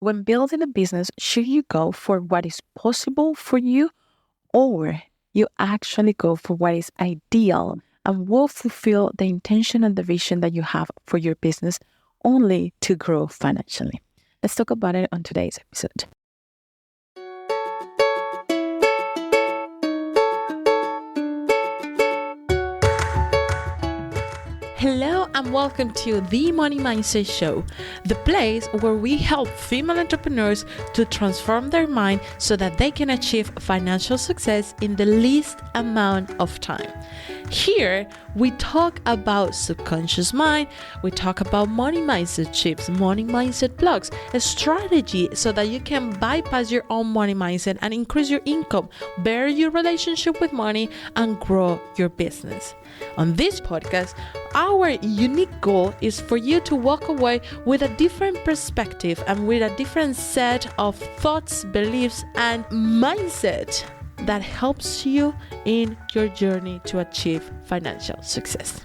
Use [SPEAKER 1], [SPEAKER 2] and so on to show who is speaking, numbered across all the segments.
[SPEAKER 1] When building a business, should you go for what is possible for you, or you actually go for what is ideal and will fulfill the intention and the vision that you have for your business only to grow financially? Let's talk about it on today's episode. Hello and welcome to the Money Mindset Show, the place where we help female entrepreneurs to transform their mind so that they can achieve financial success in the least amount of time. Here, we talk about subconscious mind, we talk about money mindset chips, money mindset blocks, a strategy so that you can bypass your own money mindset and increase your income, better your relationship with money, and grow your business. On this podcast, our unique goal is for you to walk away with a different perspective and with a different set of thoughts, beliefs, and mindset that helps you in your journey to achieve financial success.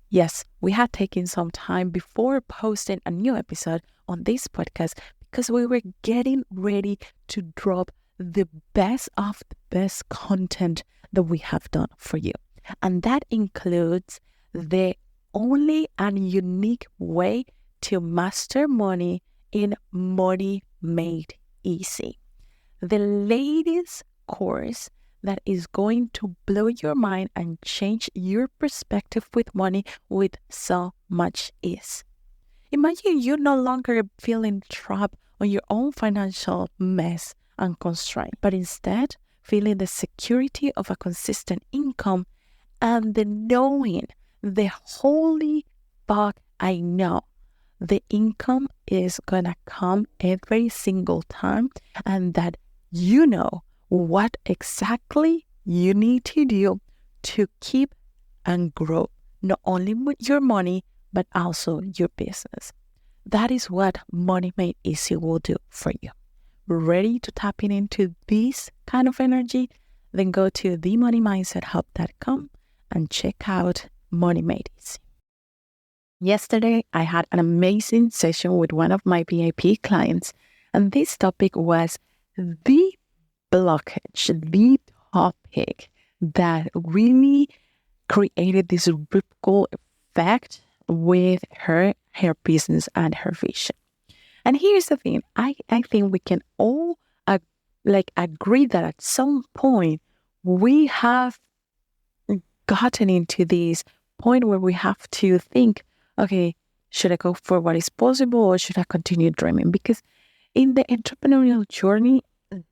[SPEAKER 1] Yes, we had taken some time before posting a new episode on this podcast because we were getting ready to drop the best of the best content that we have done for you. And that includes the only and unique way to master money in Money Made Easy. The latest course that is going to blow your mind and change your perspective with money with so much ease. Imagine you no longer feeling trapped on your own financial mess and constraint, but instead feeling the security of a consistent income and the knowing, the holy fuck, I know the income is gonna come every single time, and that you know what exactly you need to do to keep and grow not only your money but also your business. That is what Money Made Easy will do for you. Ready to tap into this kind of energy? Then go to themoneymindset.com and check out Money Made Easy. Yesterday, I had an amazing session with one of my VIP clients, and this topic was the blockage, the topic that really created this ripple effect with her business and her vision. And here's the thing, I think we can all agree that at some point we have gotten into this point where we have to think, okay, should I go for what is possible or should I continue dreaming? Because in the entrepreneurial journey,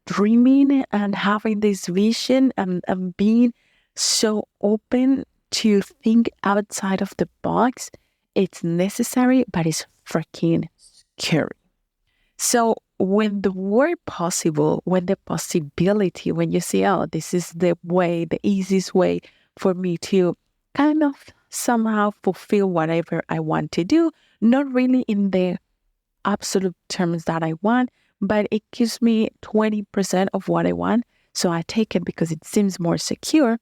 [SPEAKER 1] dreaming and having this vision and being so open to think outside of the box, it's necessary, but it's freaking scary. So when the word possible, when the possibility, when you say, oh, this is the way, the easiest way for me to kind of somehow fulfill whatever I want to do, not really in the absolute terms that I want, but it gives me 20% of what I want. So I take it because it seems more secure.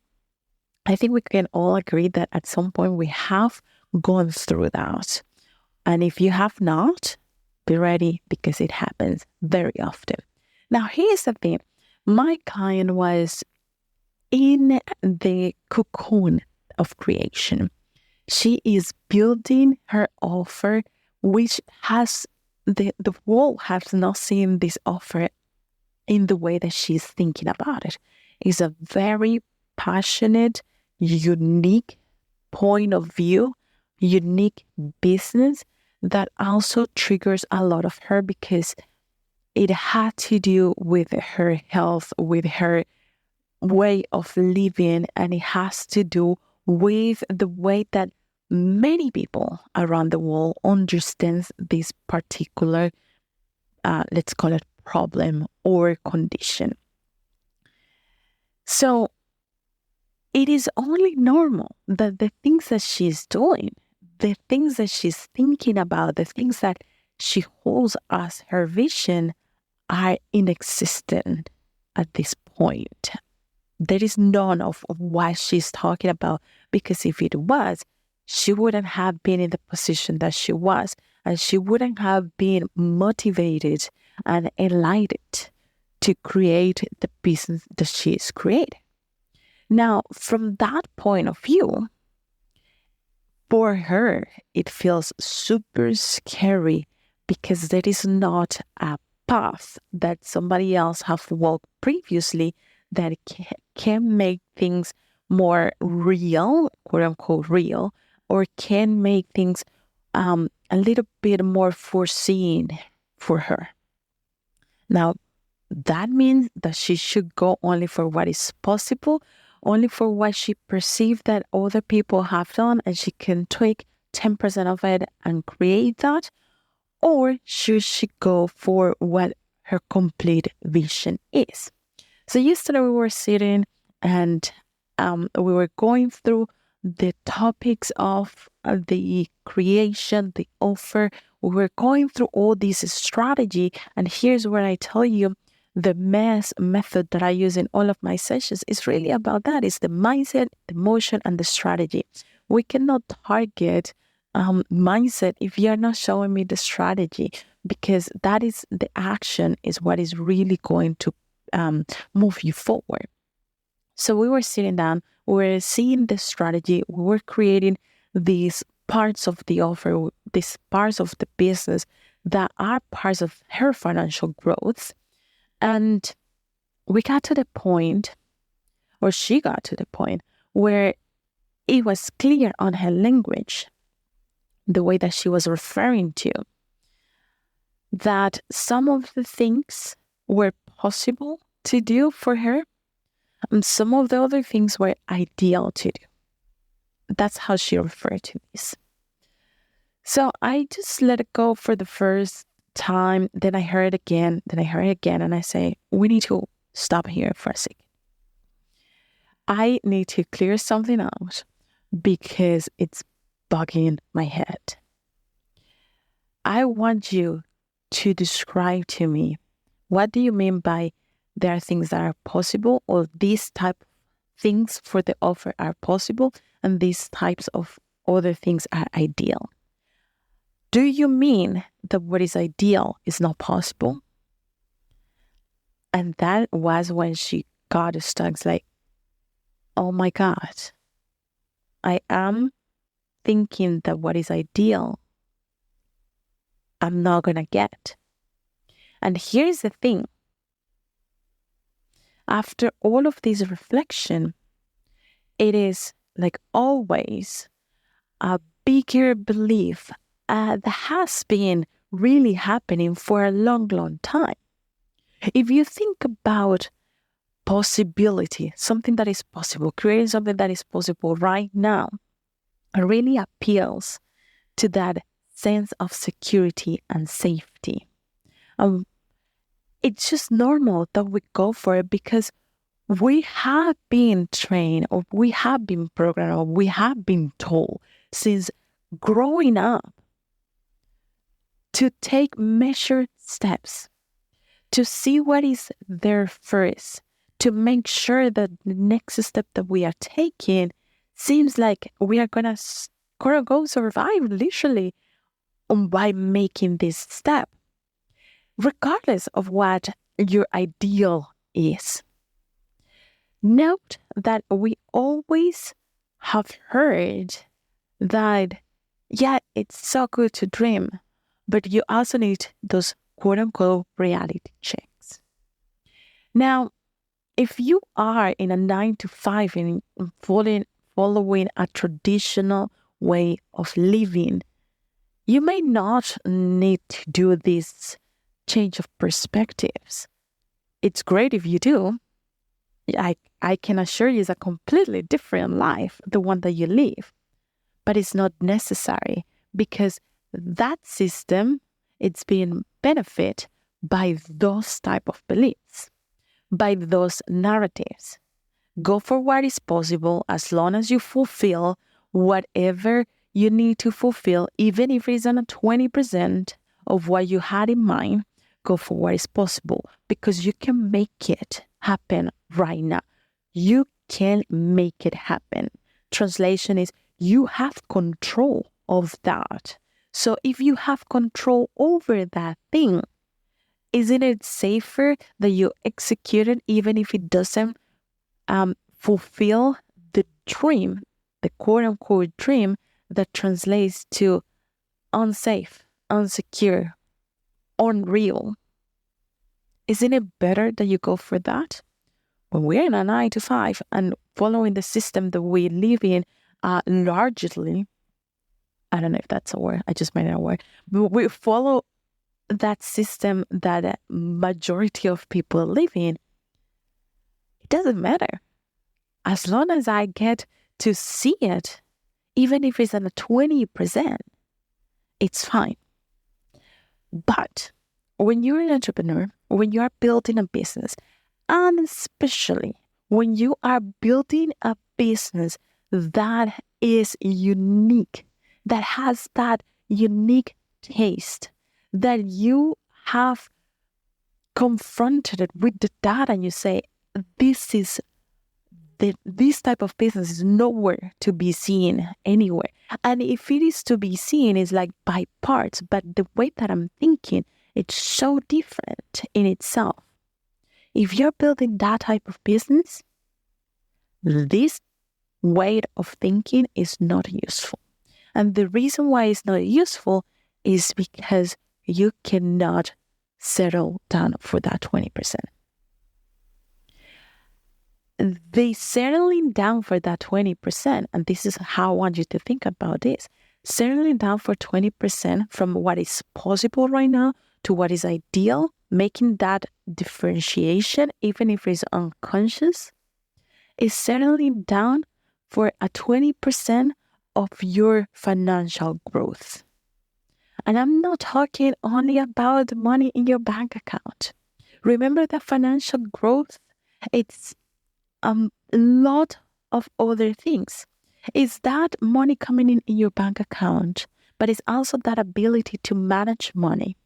[SPEAKER 1] I think we can all agree that at some point we have gone through that. And if you have not, be ready because it happens very often. Now, here's the thing. My client was in the cocoon of creation. She is building her offer, which has the world has not seen this offer in the way that she's thinking about it. It's a very passionate, unique point of view, unique business that also triggers a lot of her because it had to do with her health, with her way of living, and it has to do with the way that many people around the world understands this particular, let's call it problem or condition. So it is only normal that the things that she's doing, the things that she's thinking about, the things that she holds as her vision are inexistent at this point. There is none of what she's talking about, because if it was, she wouldn't have been in the position that she was, and she wouldn't have been motivated and enlightened to create the business that she is creating. Now, from that point of view, for her, it feels super scary because there is not a path that somebody else have walked previously that can make things more real, quote unquote real, or can make things a little bit more foreseen for her. Now, that means that she should go only for what is possible, only for what she perceived that other people have done, and she can tweak 10% of it and create that? Or should she go for what her complete vision is? So yesterday we were sitting and we were going through the topics of the creation, the offer. We were going through all this strategy, and here's where I tell you the method that I use in all of my sessions is really about that. It's the mindset, the motion, and the strategy. We cannot target mindset if you're not showing me the strategy, because that is the action is what is really going to move you forward. So we were sitting down, we were seeing the strategy, we were creating these parts of the offer, these parts of the business that are parts of her financial growth. And we got to the point, or she got to the point, where it was clear on her language, the way that she was referring to, that some of the things were possible to do for her, and some of the other things were ideal to do. That's how she referred to this. So I just let it go for the first time. Then I heard it again. And I say, we need to stop here for a second. I need to clear something out because it's bugging my head. I want you to describe to me, what do you mean by there are things that are possible, or these type of things for the offer are possible, and these types of other things are ideal? Do you mean that what is ideal is not possible? And that was when she got stuck. It's like, oh my God, I am thinking that what is ideal, I'm not going to get. And here's the thing. After all of this reflection, it is like always a bigger belief that has been really happening for a long, long time. If you think about possibility, something that is possible, creating something that is possible right now, it really appeals to that sense of security and safety. It's just normal that we go for it because we have been trained, or we have been programmed, or we have been told since growing up to take measured steps, to see what is there first, to make sure that the next step that we are taking seems like we are going to go survive literally by making this step, regardless of what your ideal is. Note that we always have heard that, yeah, it's so good to dream, but you also need those quote-unquote reality checks. Now, if you are in a 9-to-5 and following a traditional way of living, you may not need to do this change of perspectives. It's great if you do. I can assure you it's a completely different life, the one that you live. But it's not necessary because that system, it's being benefit by those type of beliefs, by those narratives. Go for what is possible as long as you fulfill whatever you need to fulfill, even if it's on a 20% of what you had in mind. Go for what is possible because you can make it happen right now. you can make it happen. Translation is you have control of that. So if you have control over that thing, isn't it safer that you execute it even if it doesn't fulfill the dream, the quote unquote dream that translates to unsafe, unsecure, unreal? Isn't it better that you go for that? When we're in a 9 to 5 and following the system that we live in, largely, I don't know if that's a word, I just made it a word, but we follow that system that a majority of people live in. It doesn't matter. As long as I get to see it, even if it's at a 20%, it's fine. But when you're an entrepreneur, when you are building a business, and especially when you are building a business that is unique, that has that unique taste, that you have confronted it with the data and you say, this type of business is nowhere to be seen anywhere. And if it is to be seen, it's like by parts, but the way that I'm thinking, it's so different in itself. If you're building that type of business, this way of thinking is not useful. And the reason why it's not useful is because you cannot settle down for that 20%. The settling down for that 20%, and this is how I want you to think about this, settling down for 20% from what is possible right now to what is ideal, making that differentiation, even if it's unconscious, is settling down for a 20% of your financial growth. And I'm not talking only about the money in your bank account. Remember that financial growth, it's a lot of other things. It's that money coming in your bank account, but it's also that ability to manage money,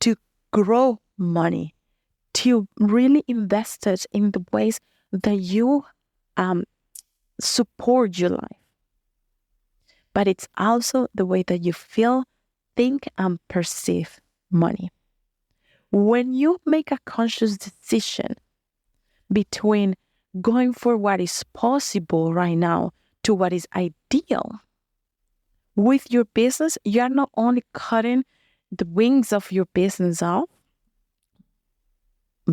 [SPEAKER 1] to grow money, to really invest it in the ways that you support your life. But it's also the way that you feel, think, and perceive money. When you make a conscious decision between going for what is possible right now to what is ideal with your business, you're not only cutting the wings of your business off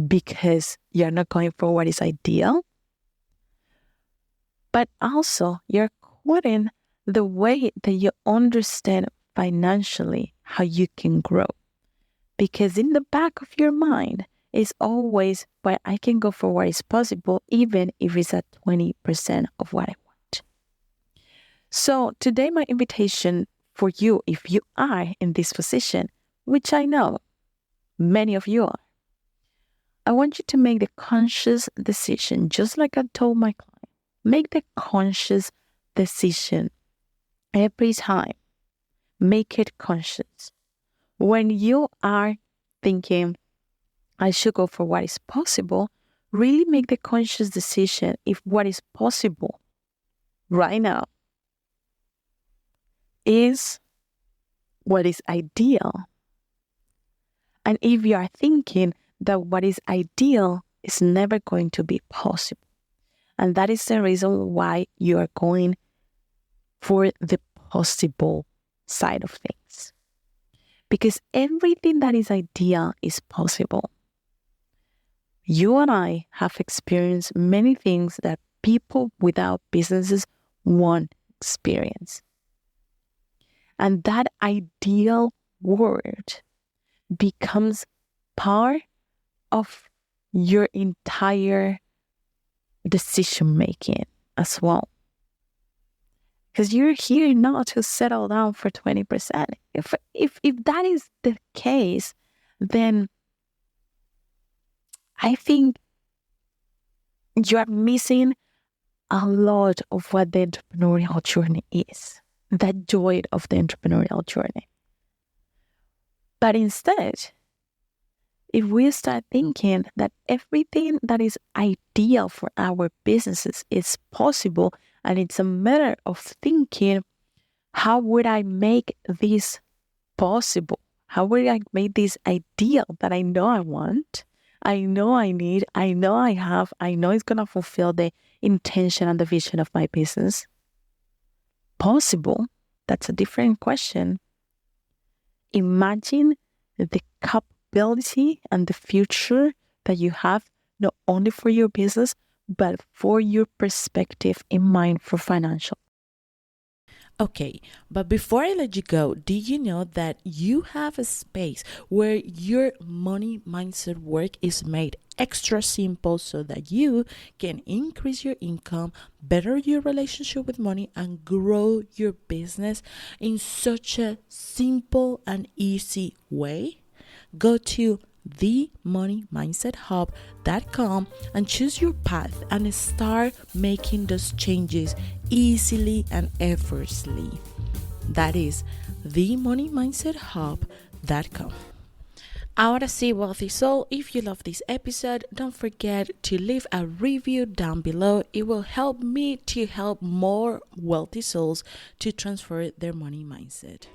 [SPEAKER 1] because you're not going for what is ideal, but also you're cutting the way that you understand financially how you can grow. Because in the back of your mind is always, well, I can go for what is possible, even if it's at 20% of what I want. So today, my invitation for you, if you are in this position, which I know many of you are, I want you to make the conscious decision, just like I told my client, make the conscious decision every time. Make it conscious. When you are thinking, I should go for what is possible, really make the conscious decision if what is possible right now is what is ideal. And if you are thinking that what is ideal is never going to be possible, and that is the reason why you are going for the possible side of things. Because everything that is ideal is possible. You and I have experienced many things that people without businesses won't experience. And that ideal world becomes part of your entire decision making as well. Because you're here not to settle down for 20%. If that is the case, then I think you are missing a lot of what the entrepreneurial journey is, that joy of the entrepreneurial journey. But instead, if we start thinking that everything that is ideal for our businesses is possible, and it's a matter of thinking, how would I make this possible? How would I make this ideal that I know I want, I know I need, I know I have, I know it's going to fulfill the intention and the vision of my business possible? That's a different question. Imagine the capability and the future that you have, not only for your business, but for your perspective in mind for financial.
[SPEAKER 2] Okay, but before I let you go, did you know that you have a space where your money mindset work is made extra simple so that you can increase your income, better your relationship with money, and grow your business in such a simple and easy way? Go to themoneymindset.hub.com and choose your path and start making those changes easily and effortlessly. That is themoneymindset.hub.com. Ahora sí, wealthy soul, if you love this episode, don't forget to leave a review down below. It will help me to help more wealthy souls to transfer their money mindset.